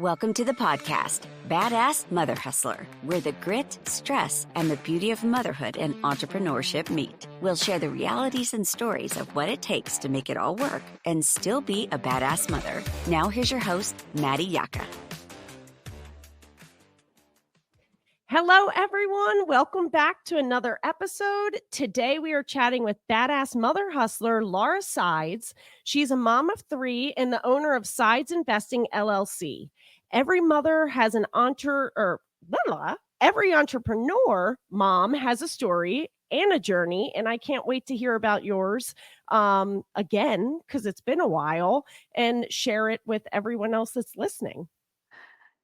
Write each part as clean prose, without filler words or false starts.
Welcome to the podcast, Badass Mother Hustler, where the grit, stress, and the beauty of motherhood and entrepreneurship meet. We'll share the realities and stories of what it takes to make it all work and still be a badass mother. Now here's your host, Maddie Yaka. Hello, everyone. Welcome back to another episode. Today, we are chatting with badass mother hustler Laura Sides. She's a mom of three and the owner of Sides Investing LLC. Every mother has every entrepreneur mom has a story and a journey, and I can't wait to hear about yours again, because it's been a while, and share it with everyone else that's listening.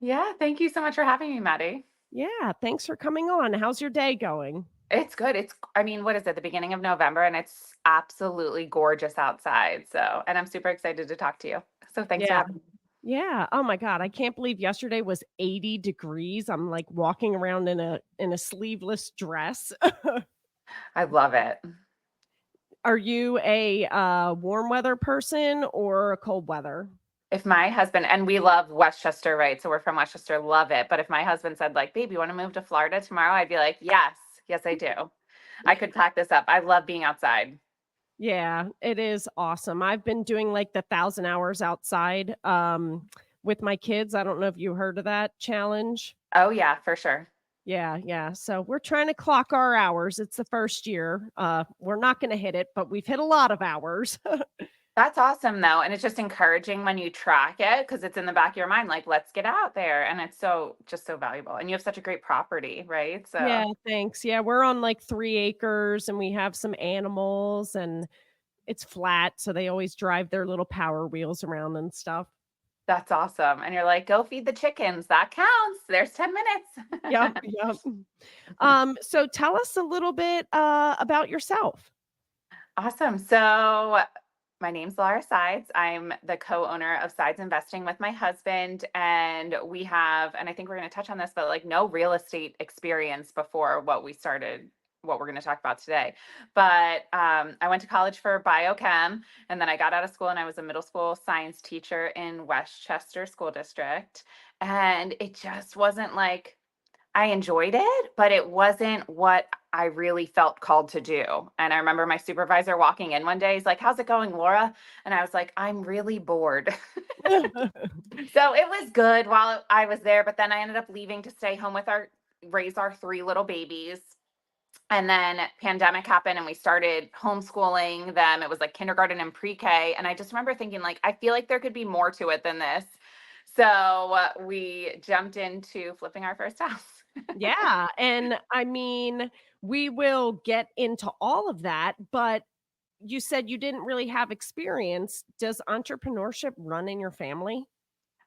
Yeah, thank you so much for having me, Maddie. Yeah, thanks for coming on. How's your day going? It's good. What is it, the beginning of November, and it's absolutely gorgeous outside. And I'm super excited to talk to you. So thanks for having me. Yeah. Oh my God. I can't believe yesterday was 80 degrees. I'm like walking around in a sleeveless dress. I love it. Are you a warm weather person or a cold weather? If my husband, and we love Westchester, right? So we're from Westchester, love it. But if my husband said, like, babe, you want to move to Florida tomorrow? I'd be like, yes, I do. I could pack this up. I love being outside. Yeah, it is awesome. I've been doing like the 1,000 hours outside with my kids. I don't know if you heard of that challenge. Oh, yeah, for sure. Yeah. So we're trying to clock our hours. It's the first year. We're not going to hit it, but we've hit a lot of hours. That's awesome, though. And it's just encouraging when you track it because it's in the back of your mind, like, let's get out there. And it's just so valuable. And you have such a great property, right? So Yeah, thanks. Yeah, we're on like 3 acres and we have some animals and it's flat. So they always drive their little power wheels around and stuff. that's awesome. And you're like, go feed the chickens. That counts. There's 10 minutes. Yep. So tell us a little bit about yourself. Awesome. So my name's Laura Sides. I'm the co-owner of Sides Investing with my husband. And we have, and I think we're going to touch on this, but like no real estate experience before what we're going to talk about today. But I went to college for biochem, and then I got out of school and I was a middle school science teacher in Westchester School District. And it just wasn't like, I enjoyed it, but it wasn't what I really felt called to do. And I remember my supervisor walking in one day. He's like, how's it going, Laura? And I was like, I'm really bored. So it was good while I was there, but then I ended up leaving to stay home raise our 3 little babies. And then pandemic happened and we started homeschooling them. It was like kindergarten and pre-K. And I just remember thinking, like, I feel like there could be more to it than this. So we jumped into flipping our first house. Yeah. And I mean, we will get into all of that, but you said you didn't really have experience. Does entrepreneurship run in your family?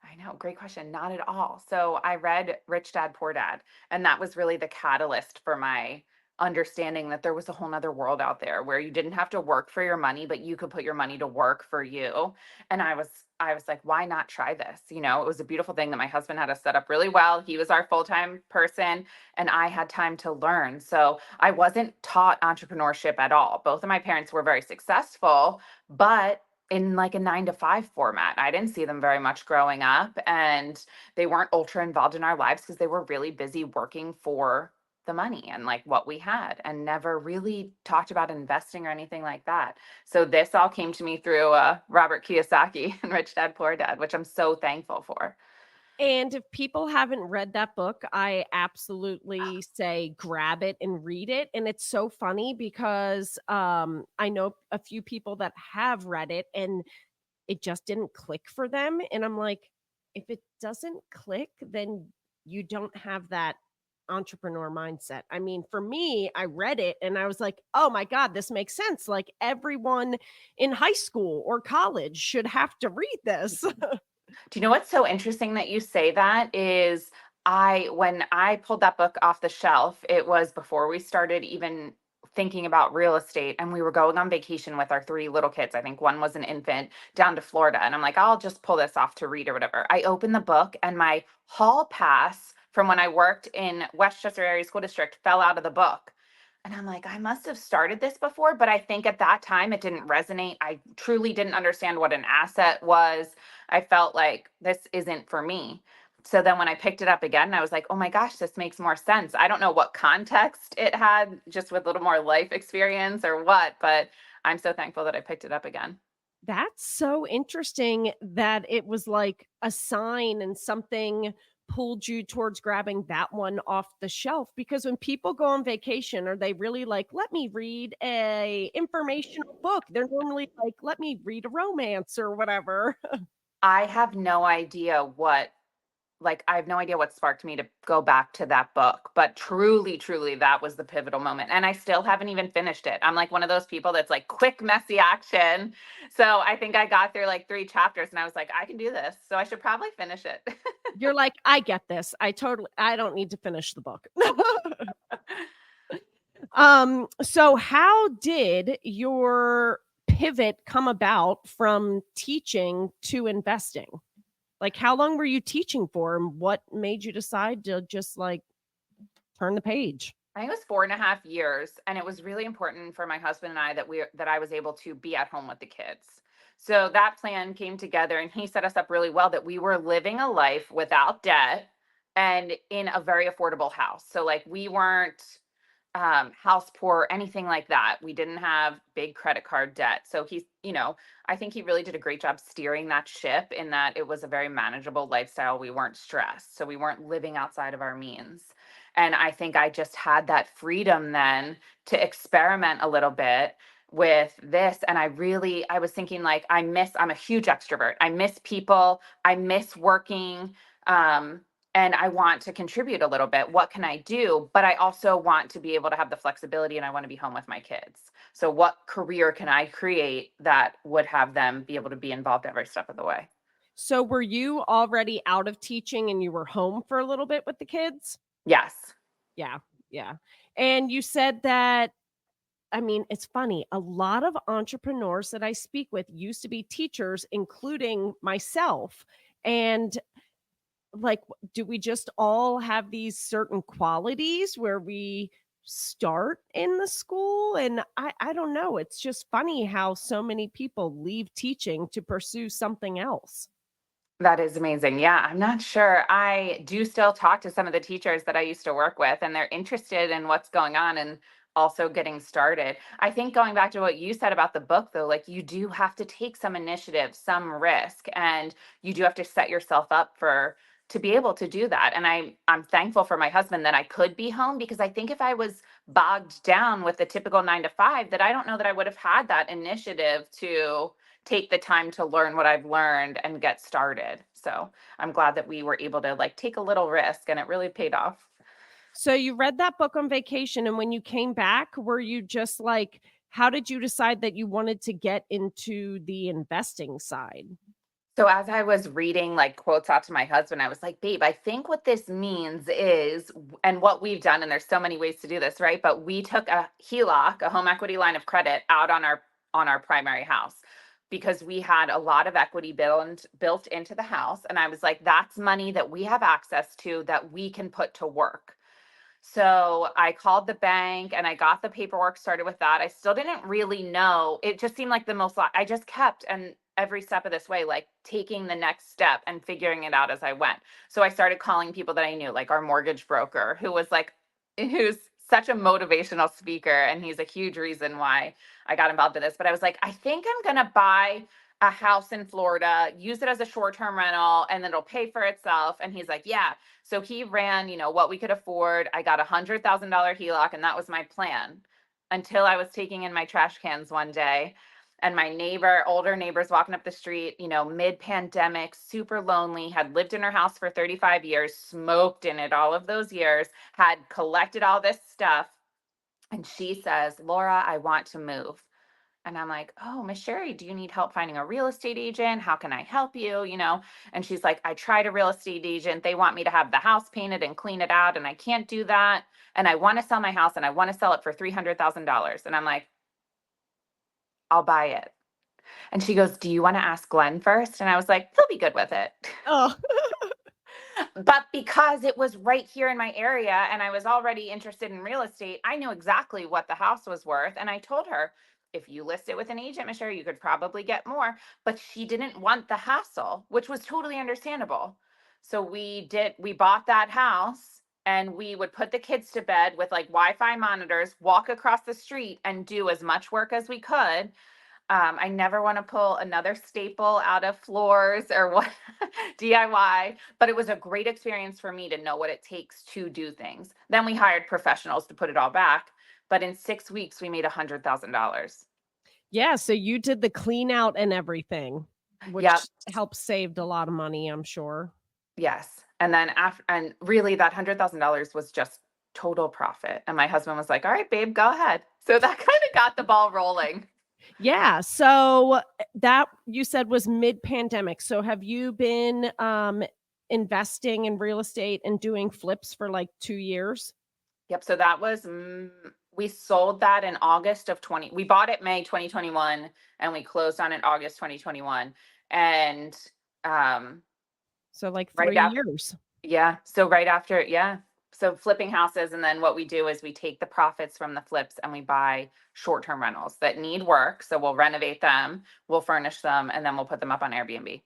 I know. Great question. Not at all. So I read Rich Dad, Poor Dad, and that was really the catalyst for my understanding that there was a whole nother world out there where you didn't have to work for your money, but you could put your money to work for you. And I was like, why not try this? You know, it was a beautiful thing that my husband had us set up really well. He was our full-time person and I had time to learn. So I wasn't taught entrepreneurship at all. Both of my parents were very successful, but in like a 9 to 5 format. I didn't see them very much growing up, and they weren't ultra involved in our lives because they were really busy working for the money and like what we had, and never really talked about investing or anything like that. So this all came to me through Robert Kiyosaki and Rich Dad Poor Dad, which I'm so thankful for. And if people haven't read that book, I absolutely say grab it and read it. And it's so funny because I know a few people that have read it and it just didn't click for them. And I'm like, if it doesn't click, then you don't have that entrepreneur mindset. I mean, for me, I read it and I was like, oh my God, this makes sense. Like everyone in high school or college should have to read this. Do you know what's so interesting that you say that is when I pulled that book off the shelf, it was before we started even thinking about real estate, and we were going on vacation with our 3 little kids. I think one was an infant, down to Florida. And I'm like, I'll just pull this off to read or whatever. I opened the book and my hall pass from when I worked in Westchester Area School District fell out of the book. And I'm like, I must have started this before, but I think at that time it didn't resonate. I truly didn't understand what an asset was. I felt like this isn't for me. So then when I picked it up again, I was like, oh my gosh, this makes more sense. I don't know what context it had, just with a little more life experience or what, but I'm so thankful that I picked it up again. That's so interesting that it was like a sign and something pulled you towards grabbing that one off the shelf, because when people go on vacation, are they really like, let me read a informational book? They're normally like, let me read a romance or whatever. I have no idea what, like, I have no idea what sparked me to go back to that book, but truly, truly, that was the pivotal moment. And I still haven't even finished it. I'm like one of those people that's like quick, messy action. So I think I got through like 3 chapters and I was like, I can do this. So I should probably finish it. You're like, I get this. I don't need to finish the book. So how did your pivot come about from teaching to investing? Like, how long were you teaching for, and what made you decide to just like turn the page? I think it was 4.5 years, and it was really important for my husband and I that I was able to be at home with the kids. So that plan came together, and he set us up really well that we were living a life without debt and in a very affordable house. So like we weren't house poor, anything like that. We didn't have big credit card debt. So I think he really did a great job steering that ship in that it was a very manageable lifestyle. We weren't stressed. So we weren't living outside of our means. And I think I just had that freedom then to experiment a little bit with this. And I was thinking like, I'm a huge extrovert. I miss people. I miss working. And I want to contribute a little bit. What can I do? But I also want to be able to have the flexibility and I want to be home with my kids. So, what career can I create that would have them be able to be involved every step of the way? So were you already out of teaching and you were home for a little bit with the kids? Yes. Yeah, yeah. And you said that, I mean, it's funny. A lot of entrepreneurs that I speak with used to be teachers, including myself. And like, do we just all have these certain qualities where we start in the school? And I don't know. It's just funny how so many people leave teaching to pursue something else. That is amazing. Yeah, I'm not sure. I do still talk to some of the teachers that I used to work with, and they're interested in what's going on and also getting started. I think going back to what you said about the book, though, like you do have to take some initiative, some risk, and you do have to set yourself up for to be able to do that. And I'm thankful for my husband that I could be home because I think if I was bogged down with the typical 9 to 5, that I don't know that I would have had that initiative to take the time to learn what I've learned and get started. So I'm glad that we were able to like take a little risk and it really paid off. So you read that book on vacation, and when you came back, were you just like, how did you decide that you wanted to get into the investing side? So as I was reading like quotes out to my husband, I was like, babe, I think what this means is, and what we've done, and there's so many ways to do this, right? But we took a HELOC, a home equity line of credit, out on our primary house because we had a lot of equity built into the house. And I was like, that's money that we have access to that we can put to work. So I called the bank and I got the paperwork started with that. I still didn't really know. It just seemed like I just kept and every step of this way, like taking the next step and figuring it out as I went. So I started calling people that I knew, like our mortgage broker, who's such a motivational speaker. And he's a huge reason why I got involved in this. But I was like, I think I'm going to buy a house in Florida, use it as a short term rental, and then it'll pay for itself. And he's like, yeah. So he ran, what we could afford. I got $100,000 HELOC, and that was my plan until I was taking in my trash cans one day. And my older neighbor's walking up the street, mid pandemic, super lonely, had lived in her house for 35 years, smoked in it all of those years, had collected all this stuff. And she says, Laura, I want to move. And I'm like, oh, Miss Sherry, do you need help finding a real estate agent? How can I help you? And she's like, I tried a real estate agent. They want me to have the house painted and clean it out. And I can't do that. And I want to sell my house and I want to sell it for $300,000. And I'm like, I'll buy it. And she goes, do you want to ask Glenn first? And I was like, he'll be good with it. Oh, But because it was right here in my area and I was already interested in real estate, I knew exactly what the house was worth. And I told her, if you list it with an agent, Michelle, you could probably get more. But she didn't want the hassle, which was totally understandable. So we bought that house and we would put the kids to bed with like Wi-Fi monitors, walk across the street and do as much work as we could. I never want to pull another staple out of floors or what DIY, but it was a great experience for me to know what it takes to do things. Then we hired professionals to put it all back, but in 6 weeks we made $100,000. Yeah, so you did the clean out and everything, Yep. which helped saved a lot of money, I'm sure. Yes. And then after, and really that $100,000 was just total profit. And my husband was like, all right, babe, go ahead. So that kind of got the ball rolling. Yeah, so that you said was mid-pandemic. So have you been investing in real estate and doing flips for like 2 years? Yep. So that was, we sold that in August of 20. We bought it May 2021 and we closed on it August 2021. And So like right 3 after, years. yeah. So right after, yeah. So flipping houses. And then what we do is we take the profits from the flips and we buy short-term rentals that need work. So we'll renovate them, we'll furnish them, and then we'll put them up on Airbnb.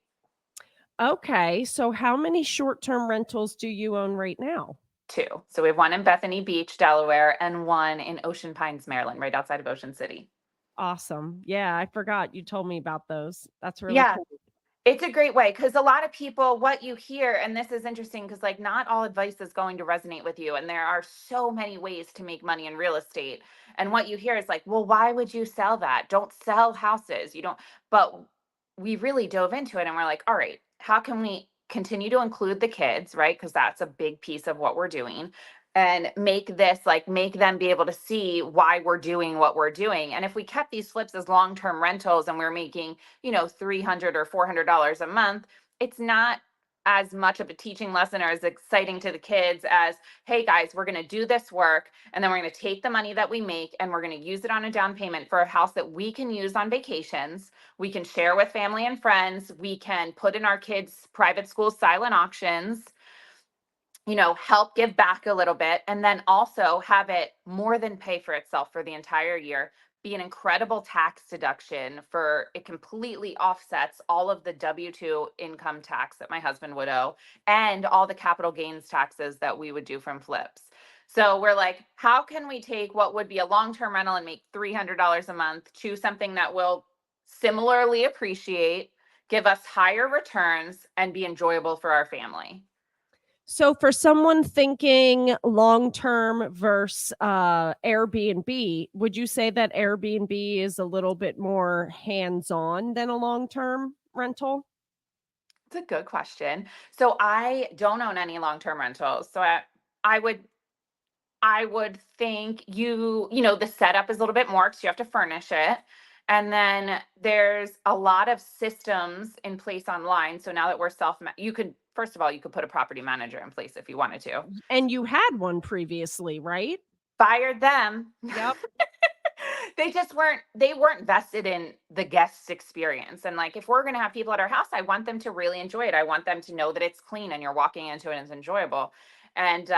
Okay, so how many short-term rentals do you own right now? Two. So we have one in Bethany Beach, Delaware, and one in Ocean Pines, Maryland, right outside of Ocean City. Awesome. Yeah, I forgot you told me about those. That's really Yeah, cool. it's a great way because a lot of people, what you hear, and this is interesting because, like, not all advice is going to resonate with you. And there are so many ways to make money in real estate. And what you hear is like, well, why would you sell that? Don't sell houses. You don't. But we really dove into it and we're like, all right, how can we continue to include the kids, right? Because that's a big piece of what we're doing. And make this like make them be able to see why we're doing what we're doing. And if we kept these flips as long-term rentals and we're making, $300 or $400 a month, it's not as much of a teaching lesson or as exciting to the kids as, hey guys, we're going to do this work and then we're going to take the money that we make and we're going to use it on a down payment for a house that we can use on vacations. We can share with family and friends. We can put in our kids' private school silent auctions, help give back a little bit, and then also have it more than pay for itself for the entire year, be an incredible tax deduction for it completely offsets all of the W-2 income tax that my husband would owe and all the capital gains taxes that we would do from flips. So we're like, how can we take what would be a long-term rental and make $300 a month to something that will similarly appreciate, give us higher returns, and be enjoyable for our family? So for someone thinking long-term versus Airbnb, would you say that Airbnb is a little bit more hands-on than a long-term rental? It's a good question. So I don't own any long-term rentals. So I would think the setup is a little bit more because you have to furnish it. And then there's a lot of systems in place online. So now that we're you could, first of all, you could put a property manager in place if you wanted to. And you had one previously, right? Fired them. Yep. They weren't vested in the guest's experience. And like if we're going to have people at our house, I want them to really enjoy it. I want them to know that it's clean and you're walking into it and it's enjoyable. And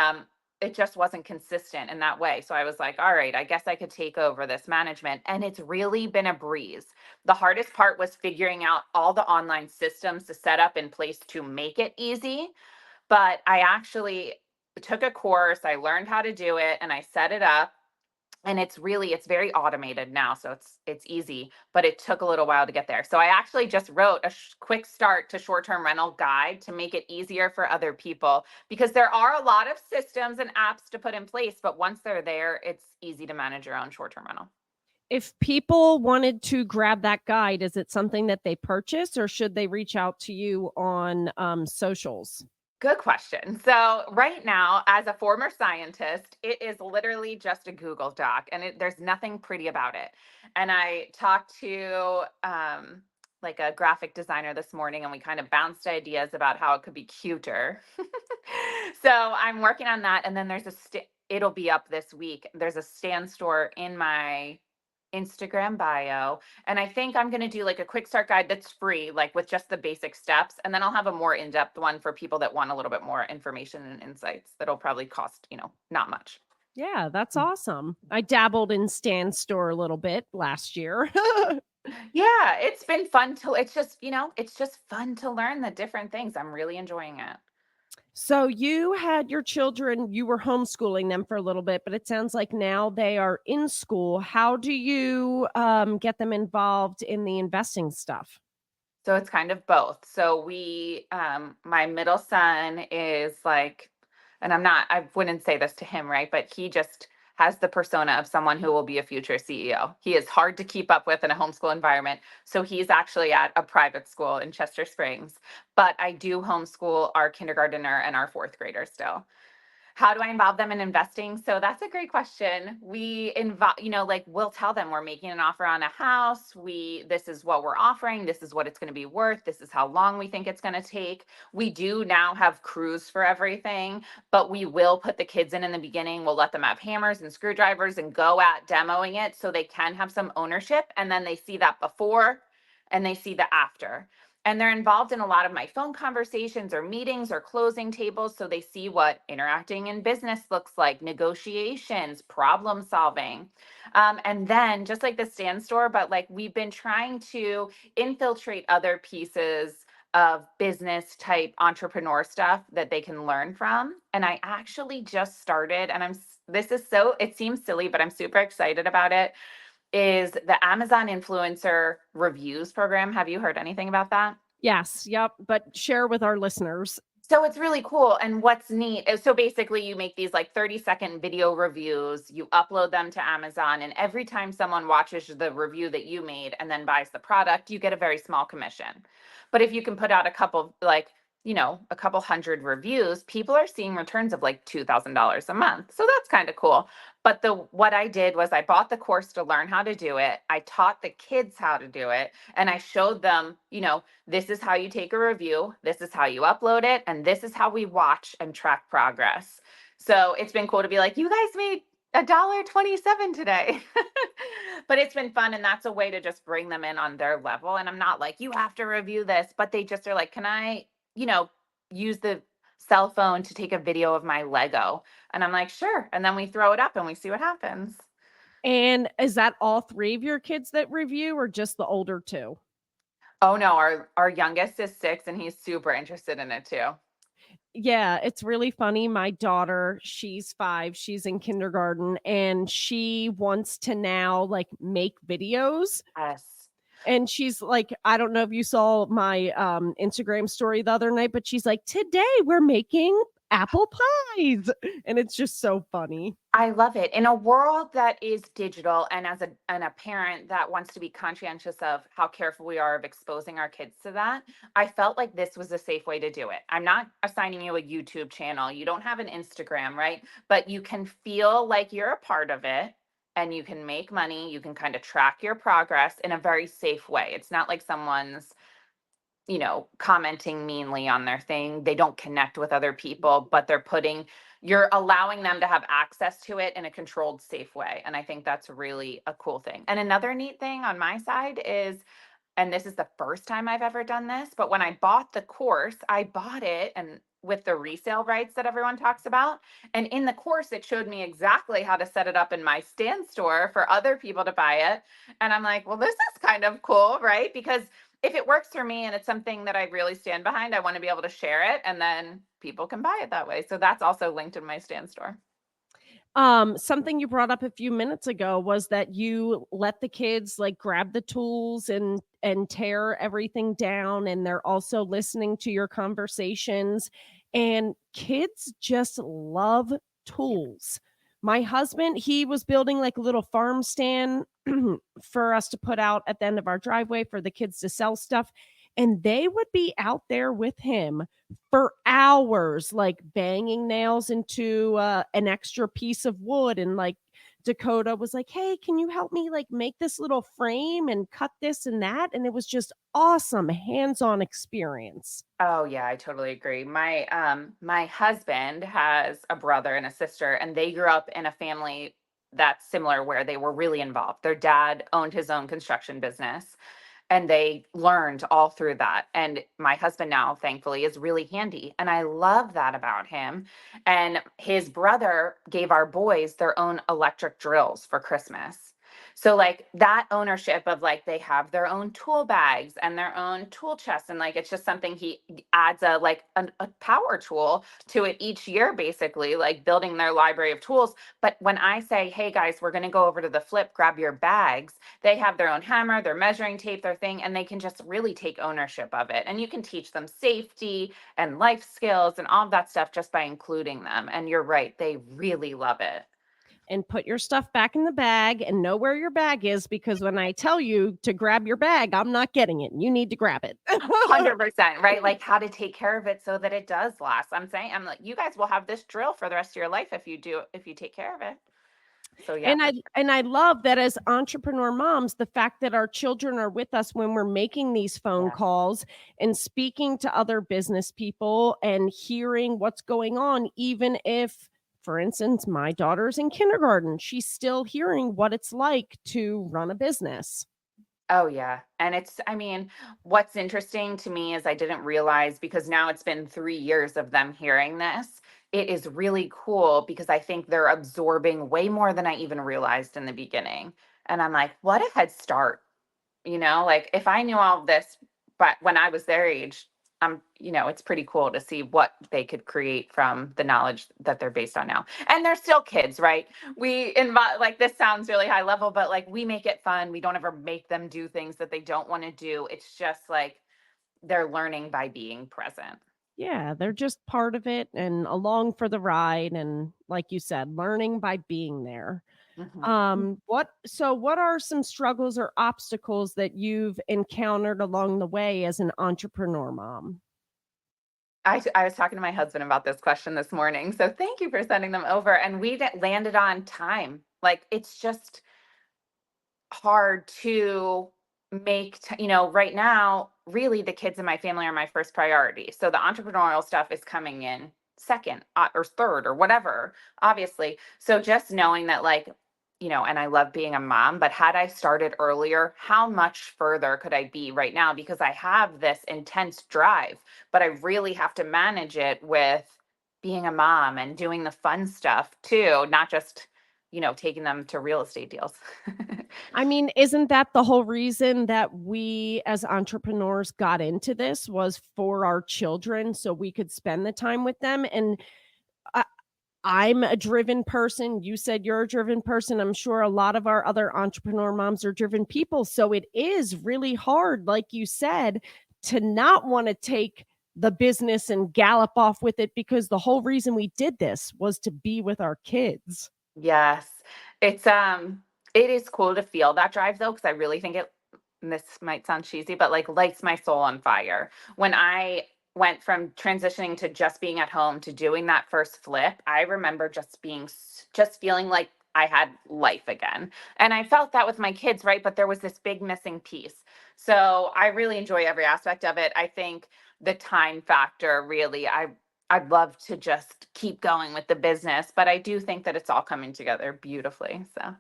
it just wasn't consistent in that way. So I was like, all right, I guess I could take over this management. And it's really been a breeze. The hardest part was figuring out all the online systems to set up in place to make it easy. But I actually took a course, I learned how to do it, and I set it up. And it's very automated now, so it's easy, but it took a little while to get there. So I actually just wrote a quick start to short-term rental guide to make it easier for other people, because there are a lot of systems and apps to put in place, but once they're there, it's easy to manage your own short-term rental. If people wanted to grab that guide, is it something that they purchase or should they reach out to you on socials? Good question. So right now, as a former scientist, it is literally just a Google Doc, and there's nothing pretty about it. And I talked to like a graphic designer this morning, and we kind of bounced ideas about how it could be cuter. So I'm working on that, and then it'll be up this week. There's a stand store in my Instagram bio. And I think I'm going to do like a quick start guide that's free, like with just the basic steps. And then I'll have a more in-depth one for people that want a little bit more information and insights that'll probably cost, not much. Yeah, that's awesome. I dabbled in Stan Store a little bit last year. Yeah, it's been fun it's just fun to learn the different things. I'm really enjoying it. So you had your children, you were homeschooling them for a little bit, but it sounds like now they are in school. How do you get them involved in the investing stuff? So it's kind of both. So my middle son is like, and I wouldn't say this to him, right? But he just has the persona of someone who will be a future CEO. He is hard to keep up with in a homeschool environment. So he's actually at a private school in Chester Springs. But I do homeschool our kindergartner and our fourth grader still. How do I involve them in investing? So that's a great question. We involve, like we'll tell them we're making an offer on a house. This is what we're offering. This is what it's going to be worth. This is how long we think it's going to take. We do now have crews for everything, but we will put the kids in the beginning. We'll let them have hammers and screwdrivers and go at demoing it so they can have some ownership. And then they see that before and they see the after, and they're involved in a lot of my phone conversations or meetings or closing tables. So they see what interacting in business looks like, negotiations, problem solving. And then just like the stand store, but like we've been trying to infiltrate other pieces of business type entrepreneur stuff that they can learn from. And I actually just started, and it seems silly, but I'm super excited about it, is the Amazon influencer reviews program. Have you heard anything about that? Yes, yep, but share with our listeners. So it's really cool. And what's neat is, so basically you make these like 30-second video reviews, you upload them to Amazon, and every time someone watches the review that you made and then buys the product, you get a very small commission. But if you can put out a couple hundred reviews, people are seeing returns of like $2,000 a month. So that's kind of cool. But what I did was I bought the course to learn how to do it. I taught the kids how to do it, and I showed them, this is how you take a review, this is how you upload it, and this is how we watch and track progress. So it's been cool to be like, you guys made $1.27 today. But it's been fun, and that's a way to just bring them in on their level. And I'm not like, you have to review this, but they just are like, can I, use the cell phone to take a video of my Lego? And I'm like, sure. And then we throw it up and we see what happens. And is that all 3 of your kids that review or just the older 2? Oh no, our youngest is 6 and he's super interested in it too. Yeah, it's really funny. My daughter, she's 5, she's in kindergarten, and she wants to now, like, make videos, Yes. and she's like, I don't know if you saw my, Instagram story the other night, but she's like, "Today we're making apple pies," and it's just so funny. I love it. In a world that is digital, and as a parent that wants to be conscientious of how careful we are of exposing our kids to that, I felt like this was a safe way to do it. I'm not assigning you a YouTube channel. You don't have an Instagram, right? But you can feel like you're a part of it and you can make money. You can kind of track your progress in a very safe way. It's not like someone's commenting meanly on their thing. They don't connect with other people, but you're allowing them to have access to it in a controlled, safe way. And I think that's really a cool thing. And another neat thing on my side is, and this is the first time I've ever done this, but when I bought the course, I bought it and with the resale rights that everyone talks about. And in the course, it showed me exactly how to set it up in my stand store for other people to buy it. And I'm like, well, this is kind of cool, right? Because if it works for me and it's something that I really stand behind, I want to be able to share it and then people can buy it that way. So that's also linked in my stand store. Something you brought up a few minutes ago was that you let the kids like grab the tools and tear everything down, and they're also listening to your conversations, and kids just love tools. My husband, he was building like a little farm stand for us to put out at the end of our driveway for the kids to sell stuff, and they would be out there with him for hours, like banging nails into an extra piece of wood. And like Dakota was like, "Hey, can you help me like make this little frame and cut this and that?" And it was just awesome hands-on experience. Oh yeah, I totally agree. My husband has a brother and a sister, and they grew up in a family that's similar where they were really involved. Their dad owned his own construction business, and they learned all through that. And my husband now, thankfully, is really handy, and I love that about him. And his brother gave our boys their own electric drills for Christmas. So like that ownership of like they have their own tool bags and their own tool chest, and like it's just something he adds a power tool to it each year, basically like building their library of tools. But when I say, hey guys, we're going to go over to the flip, grab your bags, they have their own hammer, their measuring tape, their thing, and they can just really take ownership of it. And you can teach them safety and life skills and all of that stuff just by including them. And you're right, they really love it. And put your stuff back in the bag and know where your bag is, because when I tell you to grab your bag, I'm not getting it. You need to grab it. 100%, right? Like how to take care of it so that it does last. I'm like, you guys will have this drill for the rest of your life if you take care of it. So yeah, And I love that as entrepreneur moms, the fact that our children are with us when we're making these phone yeah. calls and speaking to other business people and hearing what's going on, even if, for instance, my daughter's in kindergarten, she's still hearing what it's like to run a business. Oh yeah. And what's interesting to me is I didn't realize, because now it's been 3 years of them hearing this. It is really cool because I think they're absorbing way more than I even realized in the beginning. And I'm like, what a head start. Like if I knew all of this, but when I was their age, it's pretty cool to see what they could create from the knowledge that they're based on now. And they're still kids, right? Like this sounds really high level, but like we make it fun. We don't ever make them do things that they don't want to do. It's just like they're learning by being present. Yeah, they're just part of it and along for the ride. And like you said, learning by being there. Mhm. What are some struggles or obstacles that you've encountered along the way as an entrepreneur mom? I was talking to my husband about this question this morning. So thank you for sending them over. And landed on time. Like it's just hard to right now, really the kids in my family are my first priority. So the entrepreneurial stuff is coming in second, or third or whatever, obviously. So just knowing that and I love being a mom, but had I started earlier, how much further could I be right now? Because I have this intense drive, but I really have to manage it with being a mom and doing the fun stuff too, not just, taking them to real estate deals. I mean, isn't that the whole reason that we as entrepreneurs got into this, was for our children so we could spend the time with them? And I, I'm a driven person. You said you're a driven person. I'm sure a lot of our other entrepreneur moms are driven people. So it is really hard, like you said, to not want to take the business and gallop off with it, because the whole reason we did this was to be with our kids. Yes. It's it is cool to feel that drive though, because I really think and this might sound cheesy, but like lights my soul on fire. When I went from transitioning to just being at home to doing that first flip, I remember just feeling like I had life again. And I felt that with my kids, right? But there was this big missing piece. So I really enjoy every aspect of it. I think the time factor really, I'd love to just keep going with the business, but I do think that it's all coming together beautifully. So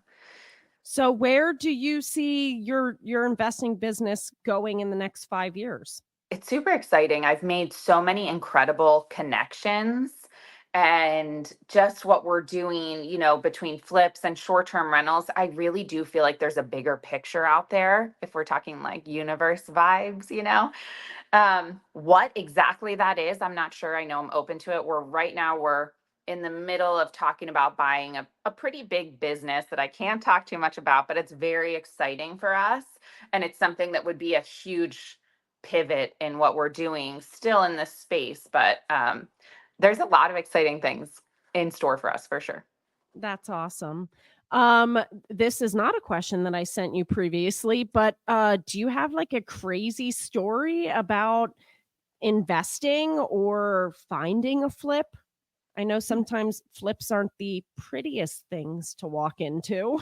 So where do you see your investing business going in the next 5 years? it's super exciting. I've made so many incredible connections, and just what we're doing, between flips and short-term rentals, I really do feel like there's a bigger picture out there if we're talking like universe vibes. What exactly that is, I'm not sure. I know I'm open to it. We're in the middle of talking about buying a pretty big business that I can't talk too much about, but it's very exciting for us. And it's something that would be a huge pivot in what we're doing still in this space. But there's a lot of exciting things in store for us for sure. That's awesome. Um, this is not a question that I sent you previously, but do you have like a crazy story about investing or finding a flip? I know sometimes flips aren't the prettiest things to walk into.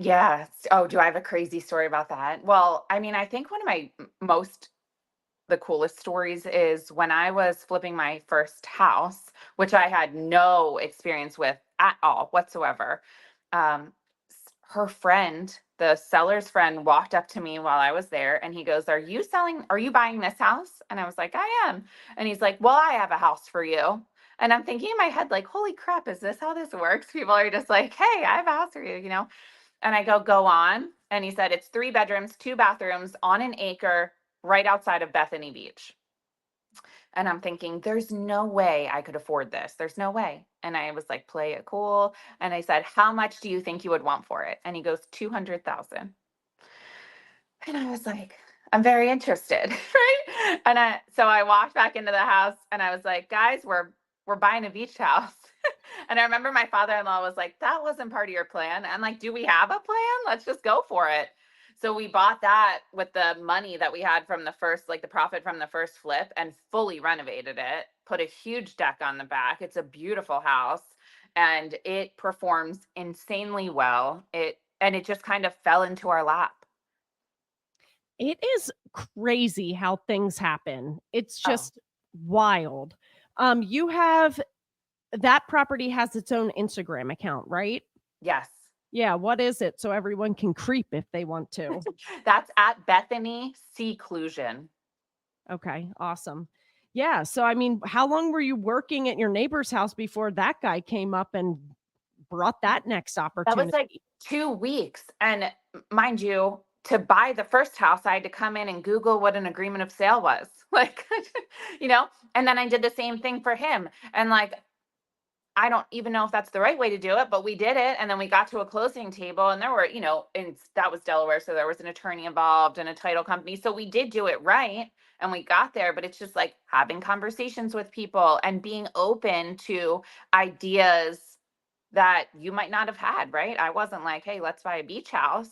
Yes. Oh, do I have a crazy story about that? Well, I think one of my most the coolest stories is when I was flipping my first house, which I had no experience with at all whatsoever. Her friend, the seller's friend, walked up to me while I was there and he goes, are you buying this house? And I was like, I am. And he's like, well, I have a house for you. And I'm thinking in my head, like, holy crap, is this how this works? People are just like, hey, I have a house for you, And I go on. And he said, it's 3 bedrooms, 2 bathrooms on an acre right outside of Bethany Beach. And I'm thinking, there's no way I could afford this. There's no way. And I was like, play it cool. And I said, how much do you think you would want for it? And he goes, 200,000. And I was like, I'm very interested, right? So I walked back into the house and I was like, guys, we're buying a beach house. And I remember my father-in-law was like, that wasn't part of your plan. I'm like, do we have a plan? Let's just go for it. So we bought that with the money that we had from the first, like the profit from the first flip, and fully renovated it, put a huge deck on the back. It's a beautiful house and it performs insanely well. It just kind of fell into our lap. It is crazy how things happen. It's Oh, just wild. You have that property has its own Instagram account, right? yes. Yeah, what is it? So everyone can creep if they want to. That's at Bethany Seclusion. Okay, awesome. Yeah, so I mean, how long were you working at your neighbor's house before that guy came up and brought that next That was like opportunity? 2 weeks. And mind you, to buy the first house, I had to come in and Google what an agreement of sale was. Like, and then I did the same thing for him. And like, I don't even know if that's the right way to do it, but we did it. And then we got to a closing table and there were, and that was Delaware. So there was an attorney involved and a title company. So we did do it right. And we got there, but it's just like having conversations with people and being open to ideas that you might not have had, right? I wasn't like, hey, let's buy a beach house.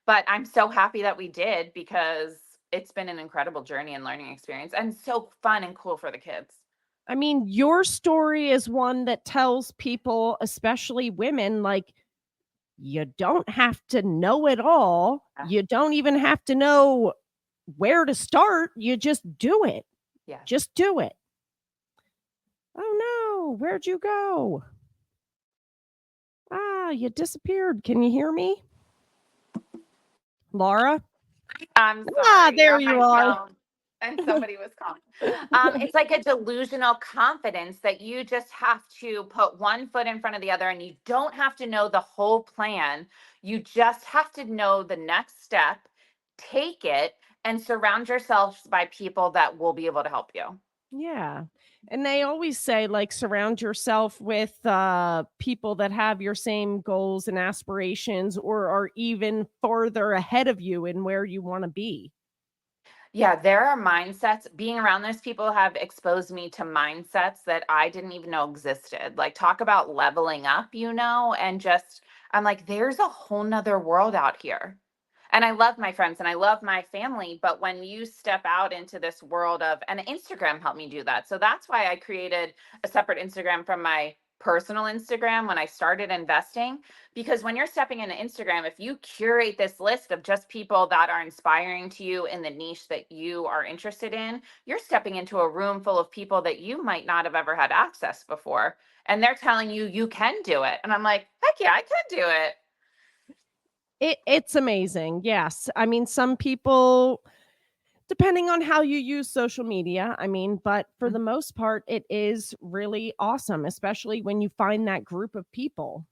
But I'm so happy that we did because it's been an incredible journey and learning experience and so fun and cool for the kids. I mean, your story is one that tells people, especially women, like, you don't have to know it all. Yeah. You don't even have to know where to start. You just do it. Yes. Just do it. Oh no, where'd you go? Ah, you disappeared. Can you hear me? Laura? I'm Ah, sorry. there Yeah, you my are. phone. And somebody was calling. It's like a delusional confidence that you just have to put one foot in front of the other and you don't have to know the whole plan. You just have to know the next step, take it, and surround yourself by people that will be able to help you. Yeah. And they always say, like, surround yourself with people that have your same goals and aspirations or are even farther ahead of you in where you want to be. Yeah, there are mindsets. Being around those people have exposed me to mindsets that I didn't even know existed. Like, talk about leveling up, and just, I'm like, there's a whole nother world out here. And I love my friends and I love my family. But when you step out into this world and Instagram helped me do that. So that's why I created a separate Instagram from my personal Instagram when I started investing, because when you're stepping into Instagram, if you curate this list of just people that are inspiring to you in the niche that you are interested in, you're stepping into a room full of people that you might not have ever had access before. And they're telling you you can do it. And I'm like, heck yeah, I can do it. It's amazing. Yes. I mean, some people, depending on how you use social media, I mean, but for the most part, it is really awesome, especially when you find that group of people.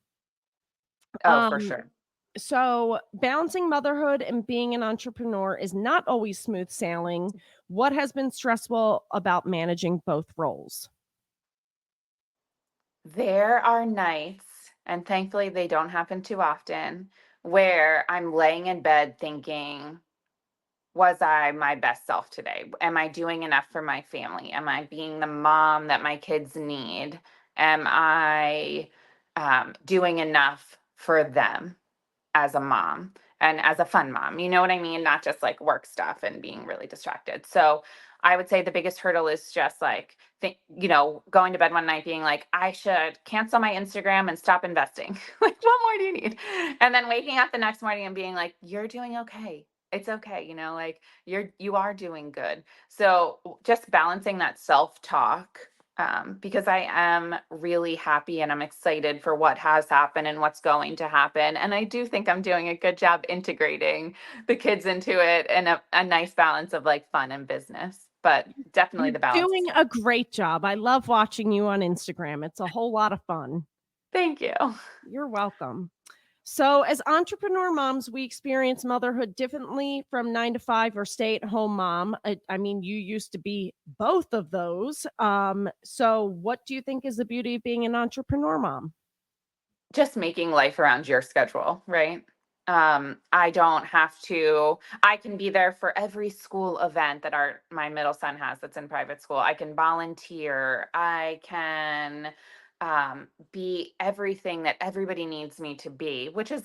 Oh, for Um, sure. so balancing motherhood and being an entrepreneur is not always smooth sailing. What has been stressful about managing both roles? There are nights, and thankfully they don't happen too often, where I'm laying in bed thinking, was I my best self today? Am I doing enough for my family? Am I being the mom that my kids need? Am I doing enough for them as a mom and as a fun mom? You know what I mean? Not just like work stuff and being really distracted. So I would say the biggest hurdle is just like, going to bed one night being like, I should cancel my Instagram and stop investing. Like, what more do you need? And then waking up the next morning and being like, you're doing okay. It's okay, like you are doing good. So just balancing that self-talk, because I am really happy and I'm excited for what has happened and what's going to happen. And I do think I'm doing a good job integrating the kids into it and a nice balance of like fun and business. But definitely You're the balance is doing tough. a great job. I love watching you on Instagram. It's a whole lot of fun. Thank you. You're welcome. So, as entrepreneur moms, we experience motherhood differently from 9 to 5 or stay at home mom. I mean, you used to be both of those. So, what do you think is the beauty of being an entrepreneur mom? Just making life around your schedule, right? I don't have to, I can be there for every school event that my middle son has that's in private school. I can volunteer. I can be everything that everybody needs me to be, which is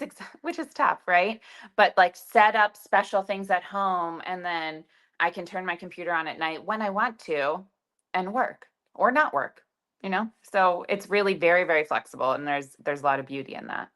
tough, right? But like set up special things at home, and then I can turn my computer on at night when I want to and work or not work, so it's really very, very flexible, and there's a lot of beauty in that.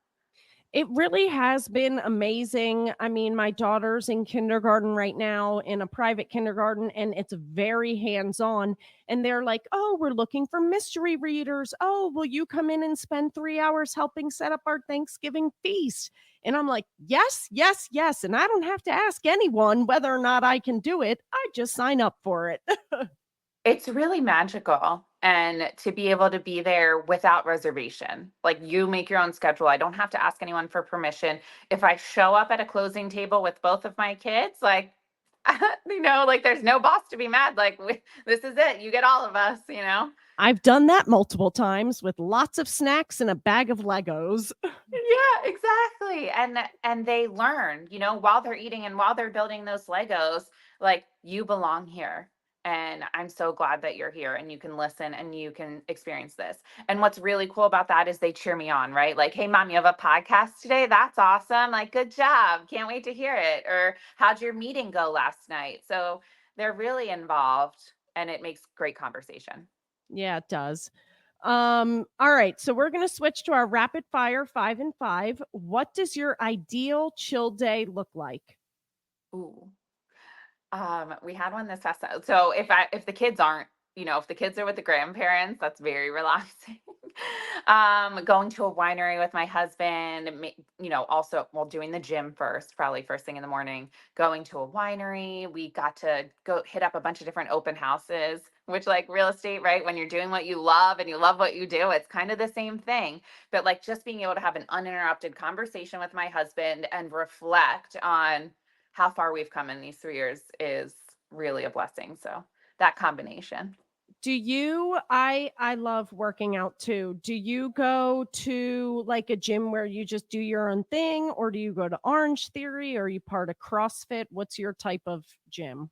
It really has been amazing. I mean, my daughter's in kindergarten right now, in a private kindergarten, and it's very hands on. And they're like, "Oh, we're looking for mystery readers. Oh, will you come in and spend 3 hours helping set up our Thanksgiving feast?" And I'm like, "Yes, yes, yes." And I don't have to ask anyone whether or not I can do it. I just sign up for it. It's really magical, and to be able to be there without reservation. Like, you make your own schedule. I don't have to ask anyone for permission. If I show up at a closing table with both of my kids, like, like there's no boss to be mad. Like, this is it. You get all of us. I've done that multiple times with lots of snacks and a bag of Legos. Yeah, exactly. And they learn, while they're eating and while they're building those Legos, like, you belong here. And I'm so glad that you're here and you can listen and you can experience this. And what's really cool about that is they cheer me on, right? Like, "Hey mom, you have a podcast today? That's awesome. Like, good job. Can't wait to hear it." Or, "How'd your meeting go last night?" So they're really involved, and it makes great conversation. Yeah, it does. All right. So we're gonna switch to our rapid fire 5 and 5. What does your ideal chill day look like? Ooh. We had one this past so if the kids aren't, if the kids are with the grandparents, that's very relaxing. Going to a winery with my husband, also, well, doing the gym first, probably first thing in the morning, going to a winery. We got to go hit up a bunch of different open houses, which, like, real estate, right? When you're doing what you love and you love what you do, it's kind of the same thing. But like, just being able to have an uninterrupted conversation with my husband and reflect on how far we've come in these 3 years is really a blessing. So that combination. Do you I love working out too. Do you go to like a gym where you just do your own thing, or do you go to Orange Theory, or are you part of CrossFit? What's your type of gym?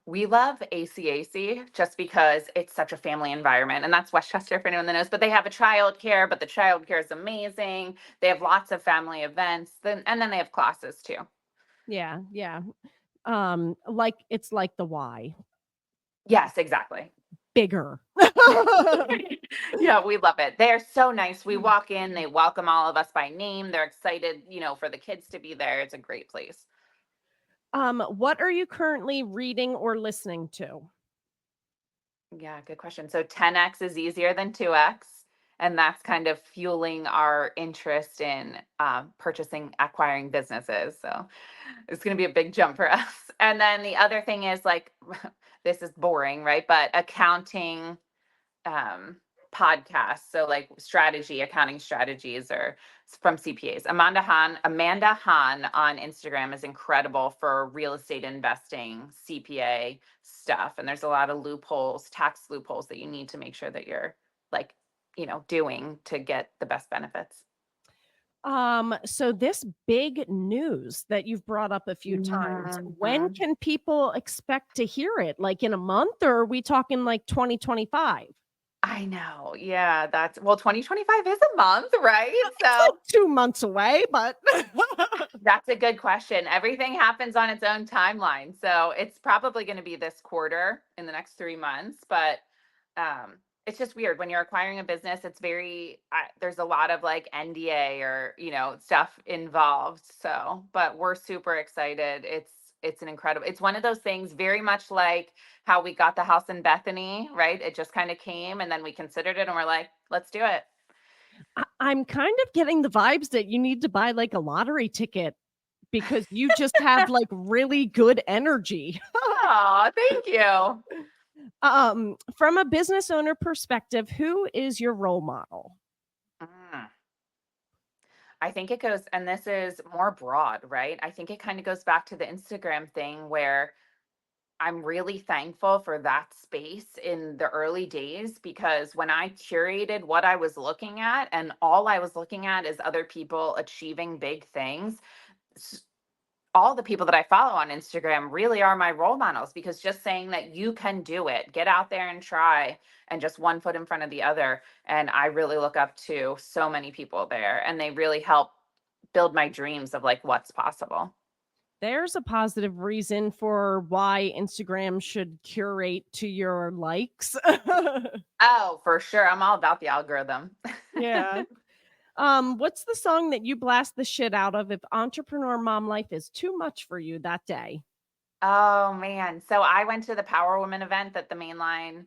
We love ACAC just because it's such a family environment. And that's Westchester for anyone that knows. But they have a child care, but the child care is amazing. They have lots of family events. And then they have classes too. Yeah, yeah. Like it's like the Y. Yes, exactly. Bigger. Yeah, we love it. They're so nice. We walk in, they welcome all of us by name. They're excited, for the kids to be there. It's a great place. What are you currently reading or listening to? Yeah, good question. So 10x is easier than 2x. And that's kind of fueling our interest in acquiring businesses. So it's going to be a big jump for us. And then the other thing is, like, this is boring, right? But accounting um, podcasts. So, like, accounting strategies, or from CPAs. Amanda Hahn on Instagram is incredible for real estate investing, CPA stuff. And there's a lot of tax loopholes that you need to make sure that you're, like, doing to get the best benefits. So this big news that you've brought up a few times, when Mhm. can people expect to hear it? Like in a month, or are we talking like 2025? I know. Yeah, 2025 is a month, right? It's like So 2 months away, but that's a good question. Everything happens on its own timeline. So it's probably going to be this quarter, in the next 3 months. But um, it's just weird when you're acquiring a business. It's there's a lot of, like, NDA or, stuff involved. So, but we're super excited. It's one of those things, very much like how we got the house in Bethany, right? It just kind of came, and then we considered it and we're like, let's do it. I'm kind of getting the vibes that you need to buy like a lottery ticket because you just have like really good energy. Oh, thank you. From a business owner perspective, who is your role model? Mm. I think it goes, and this is more broad, right? I think it kind of goes back to the Instagram thing where I'm really thankful for that space in the early days, because when I curated what I was looking at and all I was looking at is other people achieving big things, all the people that I follow on Instagram really are my role models, because just saying that you can do it, get out there and try, and just one foot in front of the other. And I really look up to so many people there, and they really help build my dreams of like what's possible. There's a positive reason for why Instagram should curate to your likes. Oh, for sure. I'm all about the algorithm. Yeah. What's the song that you blast the shit out of if entrepreneur mom life is too much for you that day? Oh man. So I went to the Power Woman event that the Mainline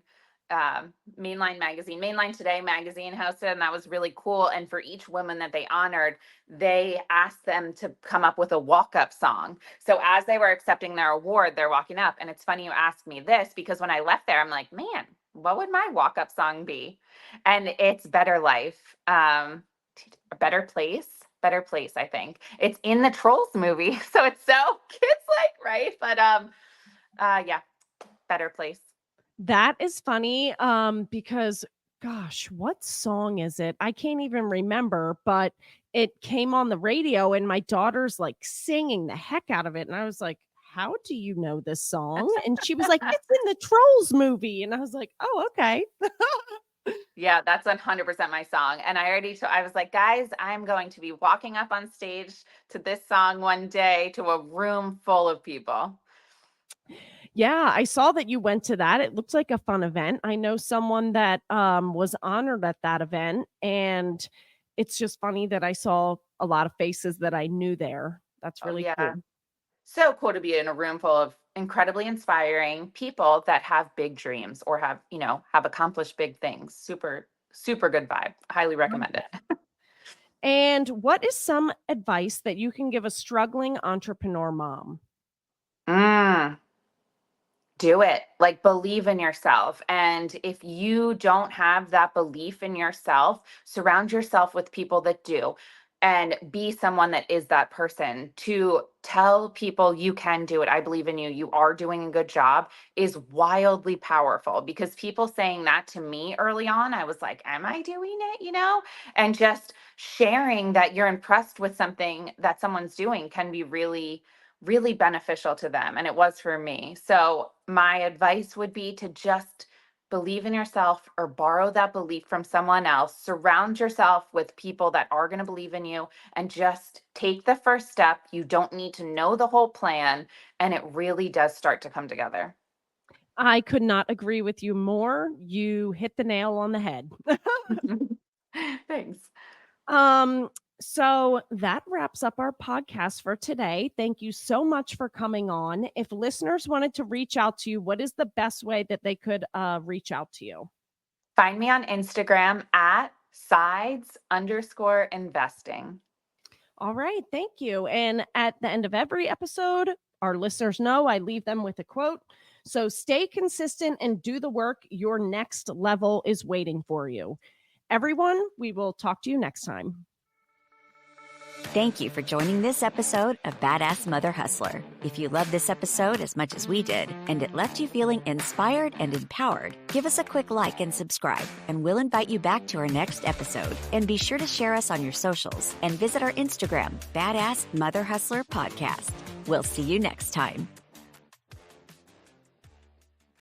Today magazine hosted, and that was really cool. And for each woman that they honored, they asked them to come up with a walk-up song. So as they were accepting their award, they're walking up. And it's funny you asked me this, because when I left there, I'm like, man, what would my walk-up song be? And it's Better Life. Better Place. Better Place, I think. It's in the Trolls movie. So it's so kids like, right? But yeah, Better Place. That is funny, because gosh, what song is it? I can't even remember, but it came on the radio and my daughter's like singing the heck out of it. And I was like, how do you know this song? And she was like, it's in the Trolls movie. And I was like, oh, okay. Yeah, that's 100% my song. And I was like, guys, I'm going to be walking up on stage to this song one day to a room full of people. Yeah, I saw that you went to that. It looks like a fun event. I know someone that was honored at that event, and it's just funny that I saw a lot of faces that I knew there. That's Oh, really yeah. cool. So cool to be in a room full of incredibly inspiring people that have big dreams or have accomplished big things. Super, super good vibe. Highly Love recommend that. it. And what is some advice that you can give a struggling entrepreneur mom? Mm. Do it. Like, believe in yourself. And if you don't have that belief in yourself, surround yourself with people that do, and be someone that is that person to tell people you can do it. I believe in you. You are doing a good job is wildly powerful, because people saying that to me early on, I was like, am I doing it? And just sharing that you're impressed with something that someone's doing can be really really beneficial to them. And it was for me. So my advice would be to just believe in yourself, or borrow that belief from someone else. Surround yourself with people that are going to believe in you, and just take the first step. You don't need to know the whole plan, and it really does start to come together. I could not agree with you more. You hit the nail on the head. Thanks. Um, so that wraps up our podcast for today. Thank you so much for coming on. If listeners wanted to reach out to you, what is the best way that they could reach out to you? Find me on Instagram at sides_investing. All right, thank you. And at the end of every episode, our listeners know I leave them with a quote. So stay consistent and do the work. Your next level is waiting for you. Everyone, we will talk to you next time. Thank you for joining this episode of Badass Mother Hustler. If you loved this episode as much as we did, and it left you feeling inspired and empowered, give us a quick like and subscribe, and we'll invite you back to our next episode. And be sure to share us on your socials and visit our Instagram, Badass Mother Hustler Podcast. We'll see you next time.